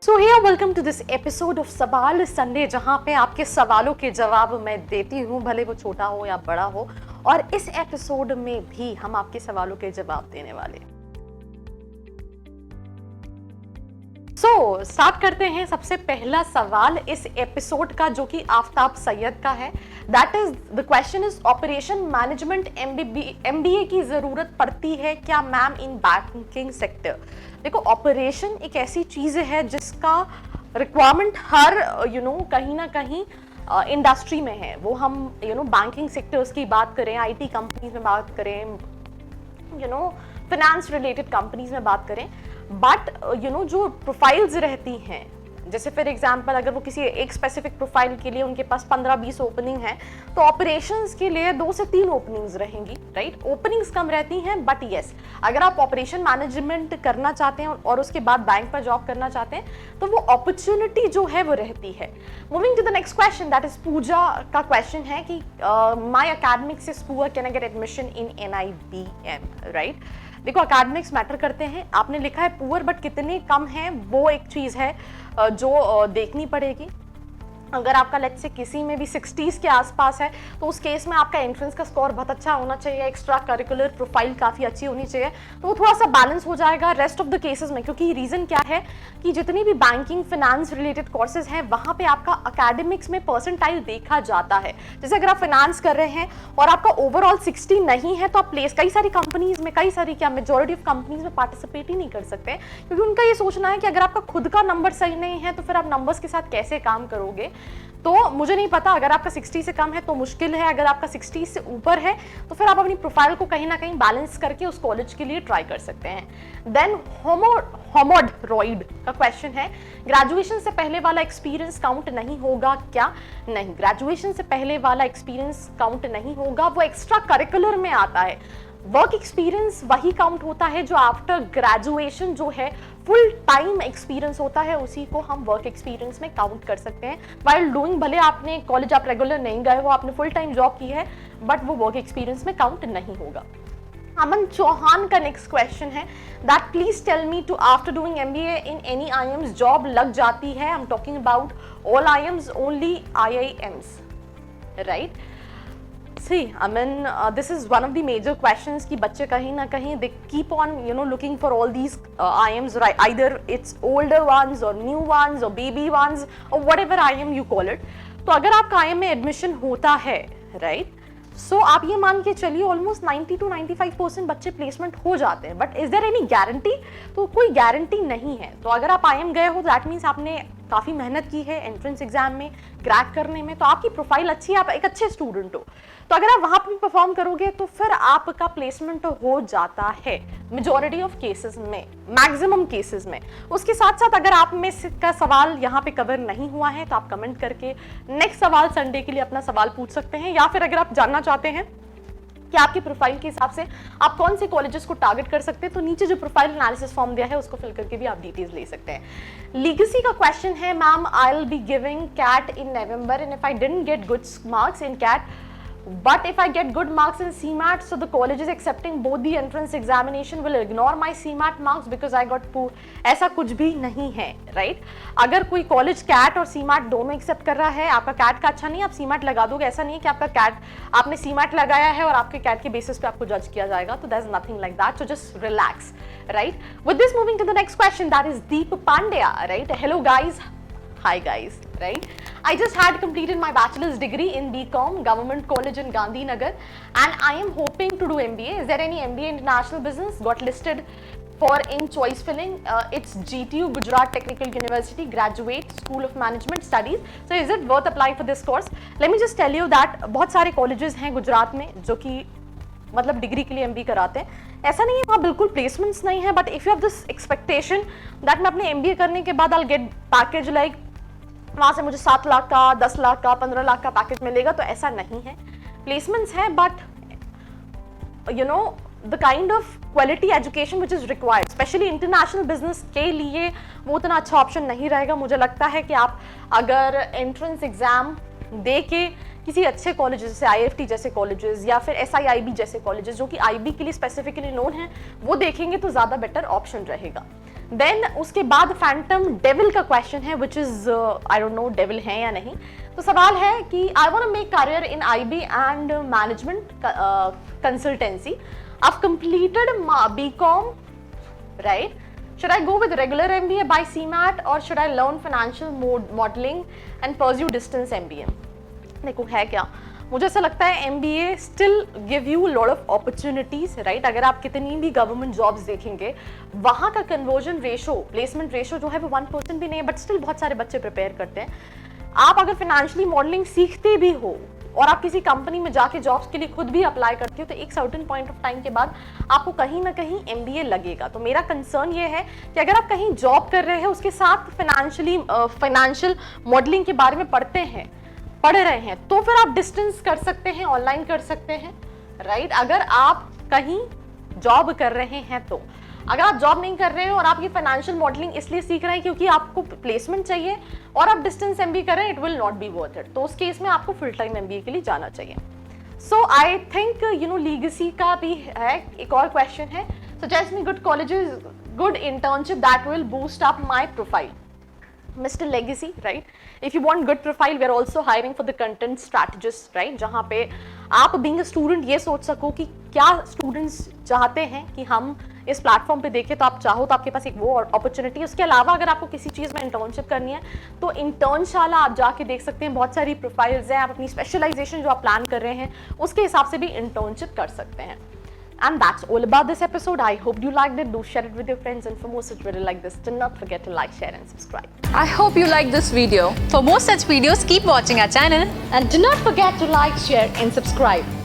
So here welcome to this episode of सवाल Sunday, जहां पे आपके सवालों के जवाब मैं देती हूं, भले वो छोटा हो या बड़ा हो। और इस एपिसोड में भी हम आपके सवालों के जवाब देने वाले। स्टार्ट करते हैं। सबसे पहला सवाल इस एपिसोड का, जो कि आफ्ताब सैयद का है। That is the question is, operation management MBA की जरूरत पड़ती है क्या मैम इन बैंकिंग सेक्टर? देखो, ऑपरेशन एक ऐसी चीज है जिसका रिक्वायरमेंट हर कहीं ना कहीं इंडस्ट्री में है। वो हम बैंकिंग सेक्टर्स की बात करें, आईटी कंपनीज में बात करें, फाइनेंस रिलेटेड कंपनीज में बात करें, बट जो प्रोफाइल्स रहती हैं, जैसे फॉर एग्जांपल अगर वो किसी एक स्पेसिफिक प्रोफाइल के लिए उनके पास 15-20 ओपनिंग है, तो ऑपरेशंस के लिए 2 से 3 ओपनिंग्स रहेंगी, राइट? ओपनिंग्स कम रहती हैं, बट यस, अगर आप ऑपरेशन मैनेजमेंट करना चाहते हैं और उसके बाद बैंक पर जॉब करना चाहते हैं, तो वो अपॉर्चुनिटी जो है वो रहती है। Moving to the next question, that is Puja का क्वेश्चन है कि my academics is poor, can I get admission in NIBM, right? देखो, एकेडमिक्स मैटर करते हैं। आपने लिखा है पुअर, बट कितने कम हैं वो एक चीज है जो देखनी पड़ेगी। अगर आपका लेट्स से किसी में भी 60s के आसपास है, तो उस केस में आपका एंट्रेंस का स्कोर बहुत अच्छा होना चाहिए, एक्स्ट्रा करिकुलर प्रोफाइल काफ़ी अच्छी होनी चाहिए, तो वो थोड़ा सा बैलेंस हो जाएगा रेस्ट ऑफ द केसेस में। क्योंकि रीज़न क्या है कि जितनी भी बैंकिंग फाइनेंस रिलेटेड कोर्सेज हैं, वहाँ पे आपका अकेडमिक्स में परसेंटाइल देखा जाता है। जैसे अगर आप फाइनेंस कर रहे हैं और आपका ओवरऑल 60 नहीं है, तो आप प्लेस कई सारी कंपनीज में, मेजोरिटी ऑफ कंपनीज में पार्टिसिपेट ही नहीं कर सकते, क्योंकि उनका ये सोचना है कि अगर आपका खुद का नंबर सही नहीं है, तो फिर आप नंबर्स के साथ कैसे काम करोगे। तो मुझे नहीं पता, अगर आपका 60 से कम है तो मुश्किल है, अगर आपका 60 से ऊपर है तो फिर आप अपनी प्रोफाइल को कहीं ना कहीं बैलेंस करके उस कॉलेज के लिए ट्राई कर सकते हैं। देन होमोड रॉइड का क्वेश्चन है, ग्रेजुएशन से पहले वाला एक्सपीरियंस काउंट नहीं होगा क्या? नहीं, ग्रेजुएशन से पहले वाला एक्सपीरियंस काउंट नहीं होगा, वो एक्स्ट्रा करिकुलर में आता है। वर्क एक्सपीरियंस वही काउंट होता है जो आफ्टर ग्रेजुएशन जो है फुल टाइम एक्सपीरियंस होता है, उसी को हम वर्क एक्सपीरियंस में काउंट कर सकते हैं। वाइल डूइंग, भले आपने कॉलेज आप रेगुलर नहीं गए हो, आपने फुल टाइम जॉब की है, बट वो वर्क एक्सपीरियंस में काउंट नहीं होगा। अमन चौहान का नेक्स्ट क्वेश्चन है, that please tell me to after doing MBA in any IIMs job लग जाती है? I am talking about all IIMs, only IIMs, right? See, I mean, this is one of the major questions कि बच्चे कहीं ना कहीं they keep on looking for all these IIMs, right? Either it's older ones or new ones or baby ones or whatever IIM you call it. तो अगर आपका IIM में admission होता है, right? सो आप ये मान के चलिए ऑलमोस्ट 90 to 95% बच्चे प्लेसमेंट हो जाते हैं, but is there any guarantee? तो कोई गारंटी नहीं है। तो अगर आप IIM गए हो, दैट मीन्स आपने काफ़ी मेहनत की है एंट्रेंस एग्जाम में क्रैक करने में, तो आपकी प्रोफाइल अच्छी है, आप एक अच्छे स्टूडेंट हो, तो अगर आप वहाँ पे परफॉर्म करोगे तो फिर आपका प्लेसमेंट हो जाता है मेजॉरिटी ऑफ केसेस में, मैक्सिमम केसेस में। उसके साथ साथ अगर आप में का सवाल यहाँ पे कवर नहीं हुआ है, तो आप कमेंट करके नेक्स्ट सवाल संडे के लिए अपना सवाल पूछ सकते हैं, या फिर अगर आप जानना चाहते हैं कि आपकी प्रोफाइल के हिसाब से आप कौन से कॉलेजेस को टारगेट कर सकते हैं, तो नीचे जो प्रोफाइल एनालिसिस फॉर्म दिया है उसको फिल करके भी आप डिटेल्स ले सकते हैं। लीगेसी का क्वेश्चन है, ma'am I will be giving CAT in November and if I didn't get good marks in CAT, but if I get good marks in CMAT, so the college is accepting both the entrance examination will ignore my CMAT marks because I got poor. ऐसा कुछ भी नहीं है, right? अगर कोई college cat और CMAT दोनों accept कर रहा है, आपका कैट का अच्छा नहीं, आप CMAT लगा दोगे, ऐसा नहीं है कि आपका कैट आपने CMAT लगाया है और आपके कैट के बेसिस पे आपको जज किया जाएगा, तो there's nothing like that, so just relax, right? With this, moving to the next question, that is Deep Pandya, right? Hello guys. Hi guys, right? I just had completed my bachelor's degree in BCom, Government College in Gandhinagar, and I am hoping to do MBA. Is there any MBA International Business got listed for in choice filling? It's GTU, Gujarat Technical University, Graduate School of Management Studies. So is it worth applying for this course? Let me just tell you that बहुत सारे colleges हैं गुजरात में जो कि मतलब degree के लिए MBA कराते हैं। ऐसा नहीं है वहाँ बिल्कुल प्लेसमेंट्स नहीं है, but if you have this expectation that मैं अपने MBA करने के बाद I will get package like वहाँ से मुझे 7 लाख का, 10 लाख का, 15 लाख का पैकेज मिलेगा, तो ऐसा नहीं है। प्लेसमेंट्स है, but the kind of quality education which is required specially international business के लिए वो उतना अच्छा ऑप्शन नहीं रहेगा। मुझे लगता है कि आप अगर एंट्रेंस एग्जाम दे के किसी अच्छे कॉलेजेस जैसे IFT जैसे कॉलेजेस या फिर SIIB जैसे कॉलेजेस जो कि IB के लिए स्पेसिफिकली नोन है, वो देखेंगे तो ज़्यादा बेटर ऑप्शन रहेगा। देन उसके बाद फैंटम डेविल का क्वेश्चन है, which is I don't know devil है या नहीं। तो सवाल है कि I want to make career in IB and management consultancy. I've completed BCom, right? Should I go with regular MBA by CMAT or should I learn financial modeling and pursue distance MBA? देखो है क्या, मुझे ऐसा लगता है MBA still give you lot of opportunities, right? अगर आप कितनी भी गवर्नमेंट जॉब्स देखेंगे, वहाँ का कन्वर्जन रेशो, प्लेसमेंट रेशो जो है वो 1% भी नहीं है, बट स्टिल बहुत सारे बच्चे प्रिपेयर करते हैं। आप अगर फाइनेंशियली मॉडलिंग सीखते भी हो और आप किसी कंपनी में जाके जॉब्स के लिए खुद भी अप्लाई करते हो, तो एक सर्टेन पॉइंट ऑफ टाइम के बाद आपको कहीं ना कहीं MBA लगेगा। तो मेरा कंसर्न ये है कि अगर आप कहीं जॉब कर रहे हैं, उसके साथ फाइनेंशियल मॉडलिंग के बारे में पढ़ रहे हैं, तो फिर आप डिस्टेंस कर सकते हैं, ऑनलाइन कर सकते हैं, राइट? अगर आप कहीं जॉब कर रहे हैं तो। अगर आप जॉब नहीं कर रहे हो और आप ये फाइनेंशियल मॉडलिंग इसलिए सीख रहे हैं क्योंकि आपको प्लेसमेंट चाहिए और आप डिस्टेंस MBA कर रहे हैं, it will not be worth it. तो उस केस में आपको फुल टाइम MBA के लिए जाना चाहिए। सो आई थिंक लीगेसी का भी है, एक और क्वेश्चन है, suggest me good colleges, good internship that will boost up my profile. Mr. Legacy, right? If you want good profile, we are also hiring for the content strategist, right? जहाँ पे आप being a student ये सोच सको कि क्या students चाहते हैं कि हम इस प्लेटफॉर्म पे देखें, तो आप चाहो तो आपके पास एक वो अपॉर्चुनिटी। उसके अलावा अगर आपको किसी चीज़ में इंटर्नशिप करनी है तो इंटर्नशाला आप जाके देख सकते हैं, बहुत सारी प्रोफाइल्स हैं, आप अपनी स्पेशलाइजेशन जो आप प्लान कर रहे हैं उसके हिसाब से भी इंटर्नशिप कर सकते हैं। And that's all about this episode. I hope you liked it. Do share it with your friends, and for more such videos like this, do not forget to like, share and subscribe. I hope you liked this video. For more such videos, keep watching our channel. And do not forget to like, share and subscribe.